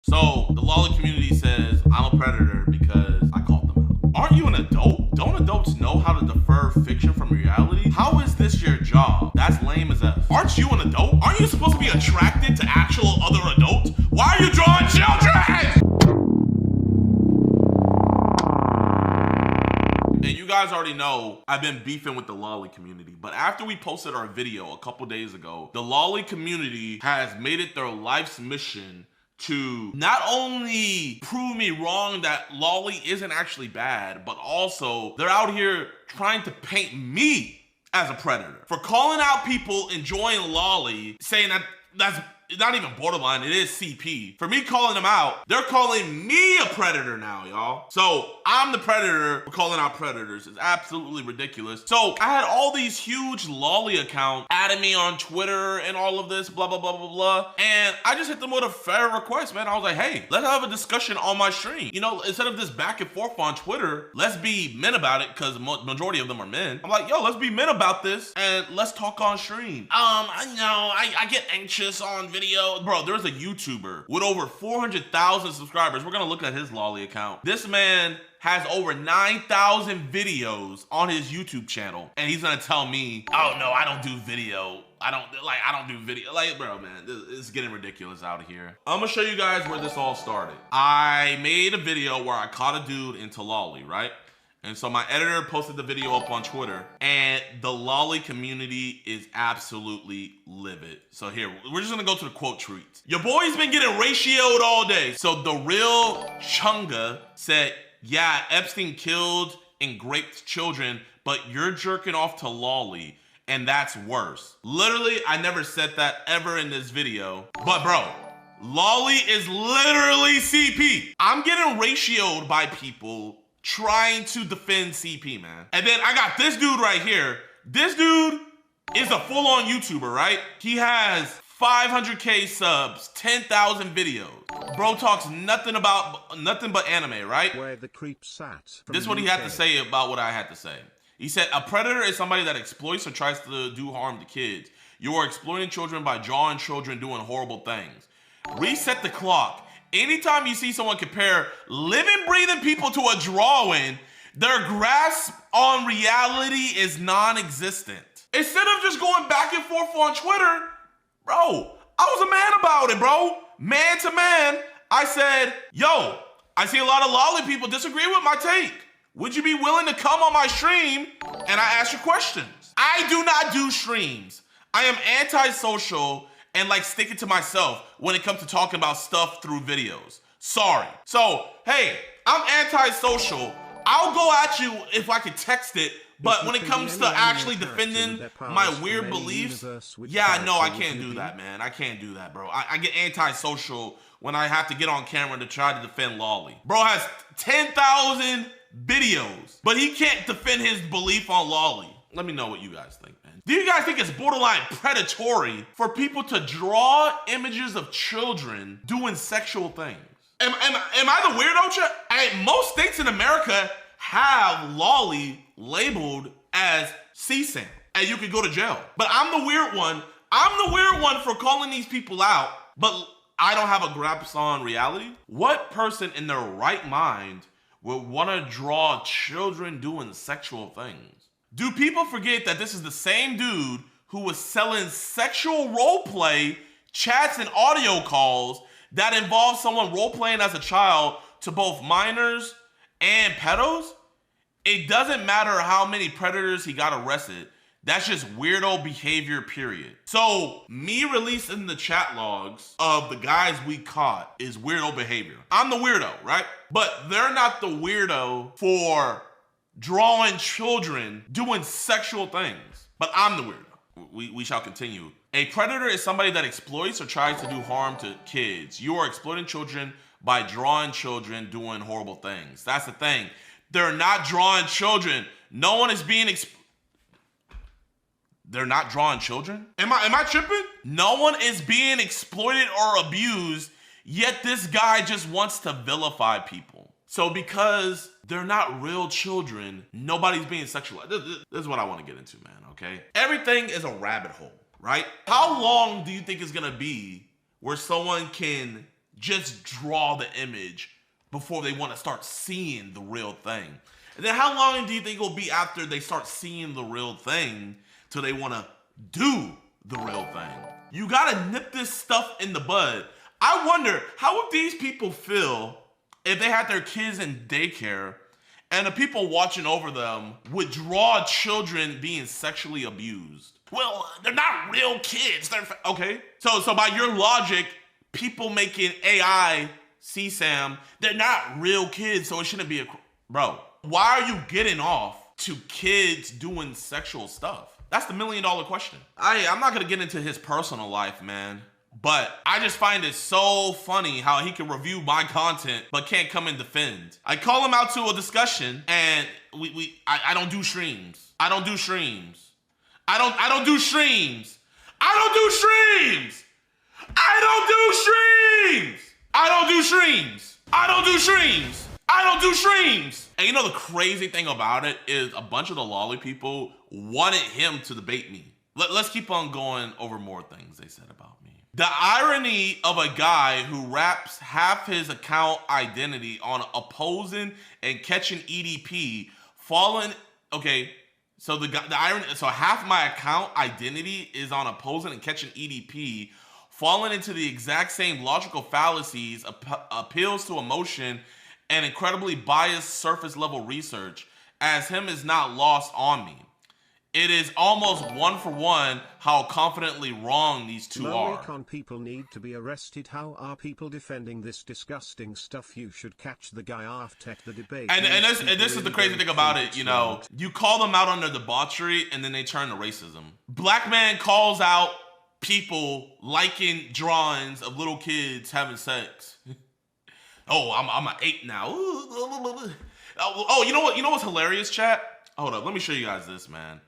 So the LOLI community says I'm a predator because I called them out. Aren't you an adult? Don't adults know how to defer fiction from reality? How is this your job? That's lame as F. Aren't you an adult? Aren't you supposed to be attracted to actual other adults? Why are you drawing children? And you guys already know I've been beefing with the LOLI community, but after we posted our video a couple days ago, the LOLI community has made it their life's mission to not only prove me wrong that LOLI isn't actually bad, but also they're out here trying to paint me as a predator for calling out people enjoying LOLI, saying that that's not even borderline, it is CP. For me calling them out, they're calling me a predator now, y'all. So I'm the predator for calling out predators. It's absolutely ridiculous. So I had all these huge LOLI accounts adding me on Twitter and all of this, blah, blah, blah, blah, blah. And I just hit them with a fair request, man. I was like, hey, let's have a discussion on my stream. You know, instead of this back and forth on Twitter, let's be men about it, because the majority of them are men. I'm like, yo, let's be men about this and let's talk on stream. I get anxious on video. Bro, there's a YouTuber with over 400,000 subscribers. We're gonna look at his LOLI account. This man has over 9,000 videos on his YouTube channel, and he's gonna tell me, oh no, I don't do video. I don't do video. Like, bro, man, it's getting ridiculous out here. I'm gonna show you guys where this all started. I made a video where I caught a dude into LOLI, right? And so my editor posted the video up on Twitter, and the LOLI community is absolutely livid. So here, we're just gonna go to the quote tweets. Your boy's been getting ratioed all day. So the real Chunga said, yeah, Epstein killed and raped children, but you're jerking off to LOLI, and that's worse. Literally, I never said that ever in this video. But bro, LOLI is literally CP. I'm getting ratioed by people trying to defend CP, man. And then I got this dude right here. This dude is a full-on YouTuber, right? He has 500K subs, 10,000 videos. Bro talks nothing but anime, right? Where the creep sat. This is what he had to say about what I had to say. He said, a predator is somebody that exploits or tries to do harm to kids. You are exploiting children by drawing children doing horrible things. Reset the clock. Anytime you see someone compare living, breathing people to a drawing, their grasp on reality is non-existent. Instead of just going back and forth on Twitter, bro, I was a man about it, bro. Man to man, I said, yo, I see a lot of LOLI people disagree with my take. Would you be willing to come on my stream and I ask you questions? I do not do streams. I am antisocial and like sticking to myself when it comes to talking about stuff through videos. Sorry. So, hey, I'm antisocial. I'll go at you if I can text it, but when it comes to actually defending my weird beliefs, yeah, no, I can't do that, man. I can't do that, bro. I get antisocial when I have to get on camera to try to defend LOLI. Bro has 10,000 videos, but he can't defend his belief on LOLI. Let me know what you guys think, man. Do you guys think it's borderline predatory for people to draw images of children doing sexual things? Am I the weirdo? Most states in America have LOLI labeled as CSAM, and you could go to jail. But I'm the weird one. I'm the weird one for calling these people out, but I don't have a grasp on reality. What person in their right mind would want to draw children doing sexual things? Do people forget that this is the same dude who was selling sexual roleplay chats and audio calls that involve someone role-playing as a child to both minors and pedos? It doesn't matter how many predators he got arrested. That's just weirdo behavior, period. So me releasing the chat logs of the guys we caught is weirdo behavior. I'm the weirdo, right? But they're not the weirdo for drawing children doing sexual things. But I'm the weirdo. We shall continue. A predator is somebody that exploits or tries to do harm to kids. You are exploiting children by drawing children doing horrible things. That's the thing. They're not drawing children. No one is being They're not drawing children? Am I tripping? No one is being exploited or abused, yet this guy just wants to vilify people. So because they're not real children, nobody's being sexualized. This is what I want to get into, man, okay? Everything is a rabbit hole, right? How long do you think it's gonna be where someone can just draw the image before they want to start seeing the real thing. And then how long do you think it'll be after they start seeing the real thing till they want to do the real thing? You gotta nip this stuff in the bud. I wonder, how would these people feel if they had their kids in daycare and the people watching over them would draw children being sexually abused? Well, they're not real kids. Okay. So by your logic, people making AI CSAM, they're not real kids, so it shouldn't be bro, why are you getting off to kids doing sexual stuff? That's the $1 million question. I'm not gonna get into his personal life, man, but I just find it so funny how he can review my content but can't come and defend. I call him out to a discussion, and I don't do streams. I don't do streams. I don't do streams. I don't do streams. I don't do streams. I don't do streams. I don't do streams. I don't do streams. And you know the crazy thing about it is a bunch of the LOLI people wanted him to debate me. Let's keep on going over more things they said about me. The irony of a guy who wraps half his account identity on opposing and catching EDP, falling. Okay, so the irony. So half my account identity is on opposing and catching EDP, falling into the exact same logical fallacies, appeals to emotion, and incredibly biased surface level research, as him is not lost on me. It is almost one for one how confidently wrong these two are. Con people need to be arrested. How are people defending this disgusting stuff? You should catch the guy after the debate. And this is the crazy thing about it, you know, you call them out under debauchery and then they turn to racism. Black man calls out people liking drawings of little kids having sex. Oh, I'm an 8 now. Oh, you know what? You know what's hilarious, chat? Hold up, let me show you guys this, man.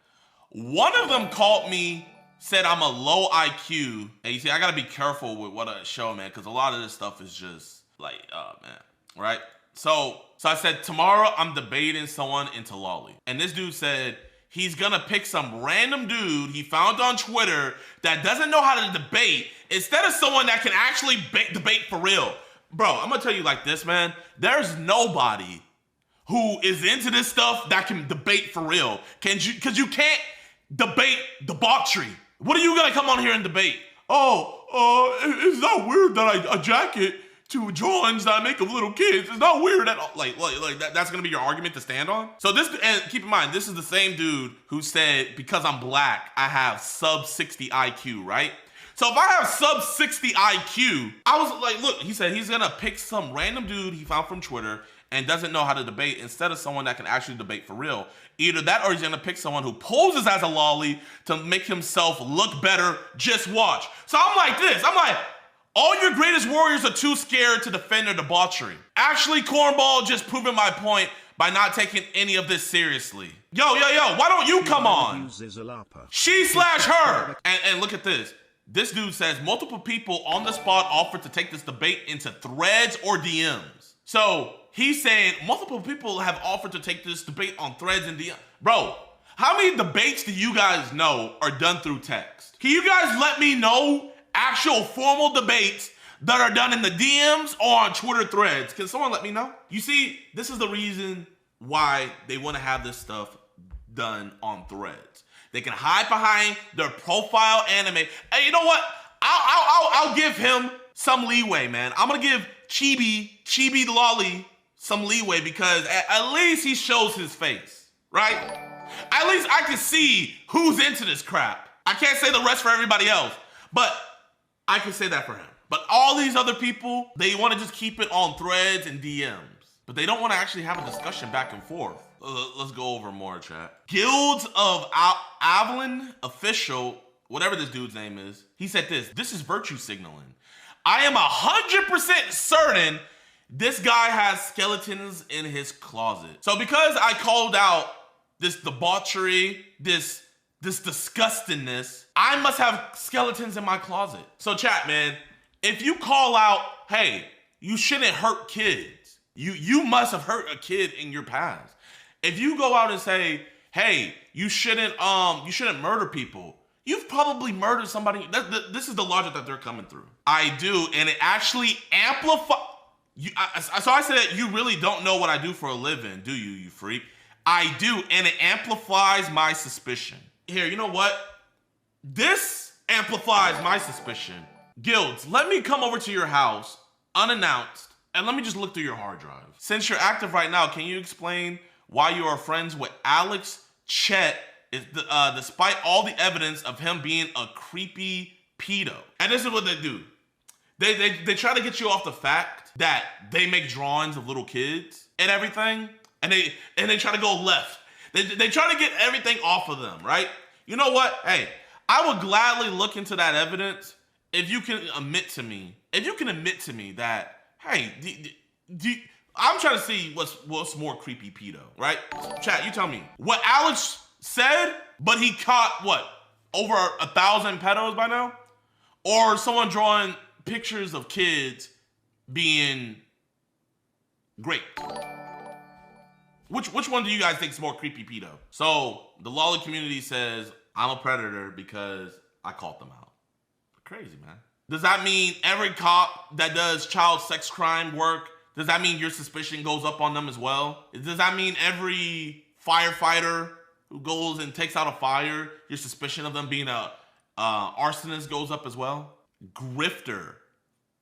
One of them called me, said I'm a low IQ. And you see, I gotta be careful with what I show, man, because a lot of this stuff is just like, oh man, right? So I said, tomorrow I'm debating someone into LOLI. And this dude said he's gonna pick some random dude he found on Twitter that doesn't know how to debate instead of someone that can actually debate for real. Bro, I'm gonna tell you like this, man. There's nobody who is into this stuff that can debate for real. Because you can't debate debauchery. What are you gonna come on here and debate? It's not weird that I jacket to drawings that I make of little kids. It's not weird at all. Like that's gonna be your argument to stand on? So this, and keep in mind, this is the same dude who said, because I'm black, I have sub 60 IQ, right? So if I have sub 60 IQ, I was like, look, he said he's gonna pick some random dude he found from Twitter and doesn't know how to debate instead of someone that can actually debate for real. Either that or he's gonna pick someone who poses as a LOLI to make himself look better. Just watch. So I'm like this, I'm like, all your greatest warriors are too scared to defend their debauchery. Actually, Cornball just proving my point by not taking any of this seriously. Yo, why don't you come on? She/her. And look at this. This dude says multiple people on the spot offered to take this debate into threads or DMs. So he's saying multiple people have offered to take this debate on threads and DMs. Bro, how many debates do you guys know are done through text? Can you guys let me know actual formal debates that are done in the DMs or on Twitter threads? Can someone let me know? You see, this is the reason why they want to have this stuff done on threads. They can hide behind their profile anime. Hey, you know what? I'll give him some leeway, man. I'm gonna give Chibi LOLI some leeway because at least he shows his face, right? At least I can see who's into this crap. I can't say the rest for everybody else, but I can say that for him. But all these other people, they want to just keep it on threads and DMs, but they don't want to actually have a discussion back and forth. Let's go over more, chat. Guilds of Avalon official, whatever this dude's name is, he said this is virtue signaling. I am 100% certain this guy has skeletons in his closet. So because I called out this debauchery, this disgustingness, I must have skeletons in my closet. So chat, man, if you call out, hey, you shouldn't hurt kids, you must have hurt a kid in your past. If you go out and say, hey, you shouldn't murder people, You've probably murdered somebody. This is the logic that they're coming through. I do, and it actually amplifies. So I said that you really don't know what I do for a living, do you, you freak? I do, and it amplifies my suspicion. Here, you know what? This amplifies my suspicion. Guilds, let me come over to your house, unannounced, and let me just look through your hard drive. Since you're active right now, can you explain why you are friends with Alex Chet, despite all the evidence of him being a creepy pedo? And this is what they do. They try to get you off the fact that they make drawings of little kids and everything, and they try to go left. They try to get everything off of them, right? You know what? Hey, I would gladly look into that evidence if you can admit to me that, hey, I'm trying to see what's more creepy pedo, right? Chat, you tell me. What Alex said, but he caught, what, over 1,000 pedos by now? Or someone drawing pictures of kids being great? Which one do you guys think is more creepy pedo? So the LOLI community says, I'm a predator because I caught them out. Crazy, man. Does that mean every cop that does child sex crime work, does that mean your suspicion goes up on them as well? Does that mean every firefighter who goes and takes out a fire, your suspicion of them being a arsonist goes up as well? Grifter.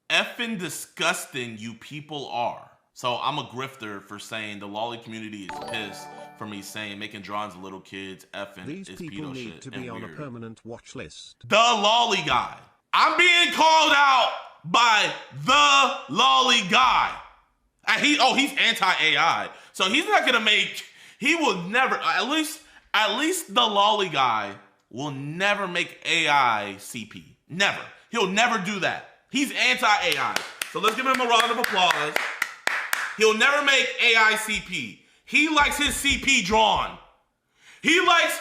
Effing disgusting you people are. So I'm a grifter for saying the LOLI community is pissed for me saying making drawings of little kids effing These is people pedo need shit to be and on weird. a permanent watch list. The LOLI guy. I'm being called out by the LOLI guy. And he's anti-AI. So he's not gonna he will never, at least the LOLI guy will never make AI CP. Never. He'll never do that. He's anti-AI. So let's give him a round of applause. He'll never make AI CP. He likes his CP drawn. He likes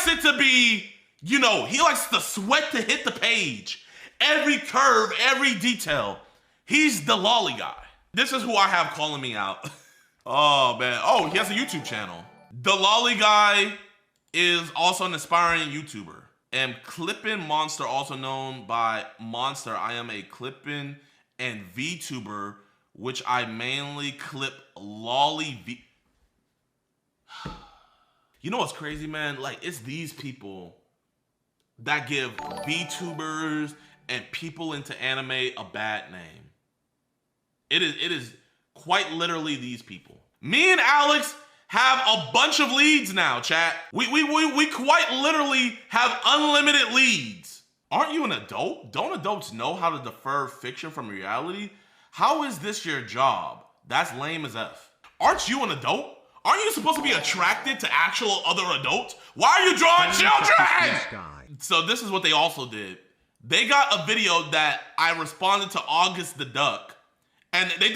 it to be, he likes the sweat to hit the page. Every curve, every detail. He's the LOLI guy. This is who I have calling me out. Oh, man. Oh, he has a YouTube channel. The LOLI guy is also an aspiring YouTuber. And Clippin' Monster, also known by Monster. I am a Clippin' and VTuber, which I mainly clip LOLI V. You know what's crazy, man? Like, it's these people that give VTubers and people into anime a bad name. It is quite literally these people. Me and Alex have a bunch of leads now, chat. We quite literally have unlimited leads. Aren't you an adult? Don't adults know how to defer fiction from reality? How is this your job? That's lame as F. Aren't you an adult? Aren't you supposed to be attracted to actual other adults? Why are you drawing children? So this is what they also did. They got a video that I responded to August the Duck, and they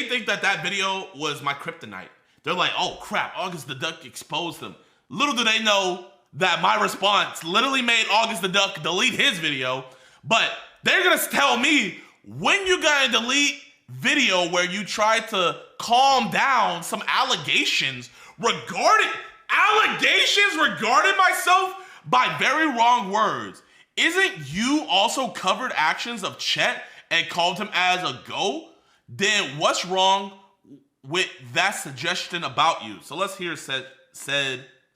think that video was my kryptonite. They're like, oh crap, August the Duck exposed him. Little do they know that my response literally made August the Duck delete his video, but they're gonna tell me, when you gonna delete video where you try to calm down some allegations regarding myself by very wrong words? Isn't you also covered actions of Chet and called him as a GOAT? Then what's wrong with that suggestion about you? So let's hear said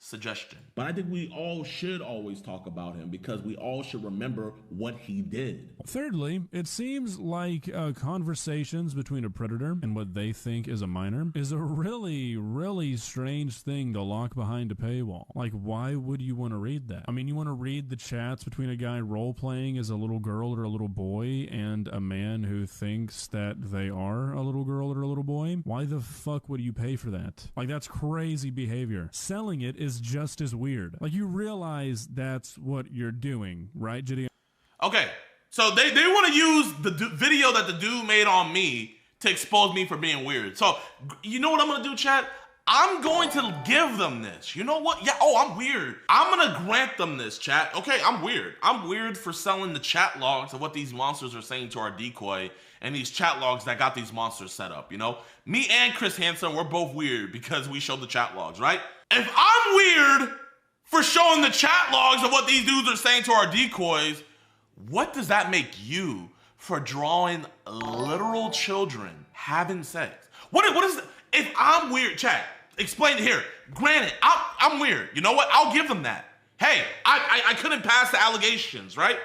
suggestion. But I think we all should always talk about him because we all should remember what he did. Thirdly, it seems like conversations between a predator and what they think is a minor is a really, really strange thing to lock behind a paywall. Like, why would you want to read that? I mean, you want to read the chats between a guy role-playing as a little girl or a little boy and a man who thinks that they are a little girl or a little boy? Why the fuck would you pay for that? Like, that's crazy behavior. Selling it is just as weird. Like, you realize that's what you're doing, right, Gideon? Okay, so they want to use the video that the dude made on me to expose me for being weird. So, you know what I'm going to do, chat? I'm going to give them this. You know what? Yeah, I'm weird. I'm going to grant them this, chat. Okay, I'm weird. I'm weird for selling the chat logs of what these monsters are saying to our decoy and these chat logs that got these monsters set up, you know? Me and Chris Hansen, we're both weird because we showed the chat logs, right? If I'm weird for showing the chat logs of what these dudes are saying to our decoys. What does that make you for drawing literal children having sex? What is, if I'm weird, chat, explain it here. Granted, I'm weird. You know what? I'll give them that. Hey, I couldn't pass the allegations, right?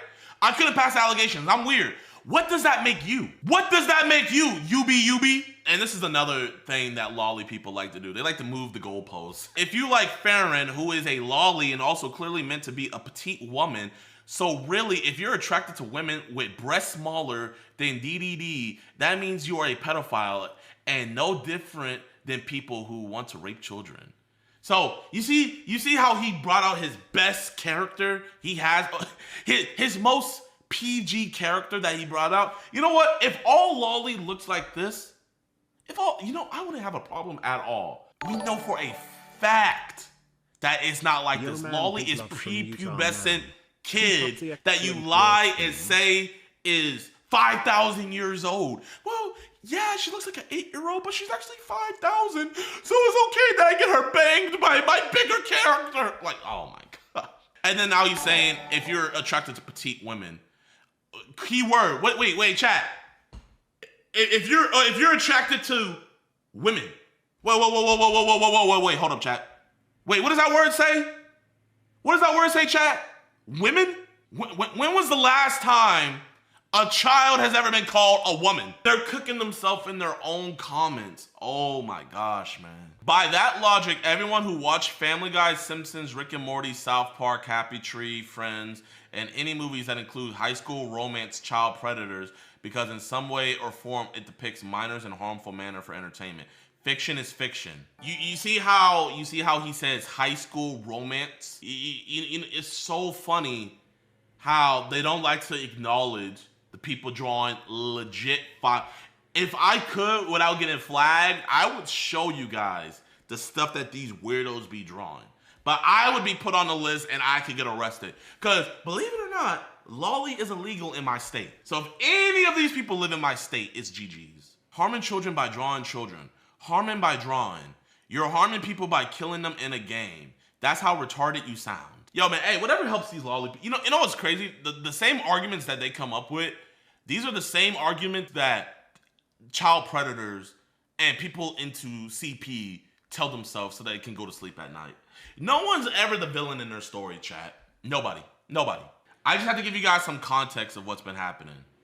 I couldn't pass the allegations. I'm weird. What does that make you? What does that make you? You be? And this is another thing that lolly people like to do. They like to move the goalposts. If you like Farron, who is a lolly and also clearly meant to be a petite woman, so really, if you're attracted to women with breasts smaller than DDD, that means you are a pedophile and no different than people who want to rape children. So you see how he brought out his best character he has, his most PG character that he brought out. You know what? If all lolly looks like this, I wouldn't have a problem at all. We know for a fact that it's not like this. Lolly is prepubescent kid that you lie and say is 5,000 years old. Well, yeah, she looks like an 8-year-old, but she's actually 5,000. So it's okay that I get her banged by my bigger character. Like, oh my God. And then now he's saying, if you're attracted to petite women, keyword, wait, chat. If you're attracted to women, wait, hold up, chat. Wait, what does that word say? What does that word say, chat? Women? When was the last time a child has ever been called a woman? They're cooking themselves in their own comments. Oh my gosh, man. By that logic, everyone who watched Family Guy, Simpsons, Rick and Morty, South Park, Happy Tree, Friends, and any movies that include high school romance child predators, because in some way or form it depicts minors in a harmful manner for entertainment. Fiction is fiction. You see how he says high school romance? It's so funny how they don't like to acknowledge the people drawing legit If I could, without getting flagged, I would show you guys the stuff that these weirdos be drawing. But I would be put on the list and I could get arrested. Because, believe it or not, lolly is illegal in my state. So if any of these people live in my state, it's GG's. Harming children by drawing children. Harming by drawing. You're harming people by killing them in a game. That's how retarded you sound. Yo, man, hey, whatever helps these lolly people. You know what's crazy? The same arguments that they come up with, these are the same arguments that child predators and people into CP tell themselves so they can go to sleep at night. No one's ever the villain in their story, chat. Nobody. I just have to give you guys some context of what's been happening.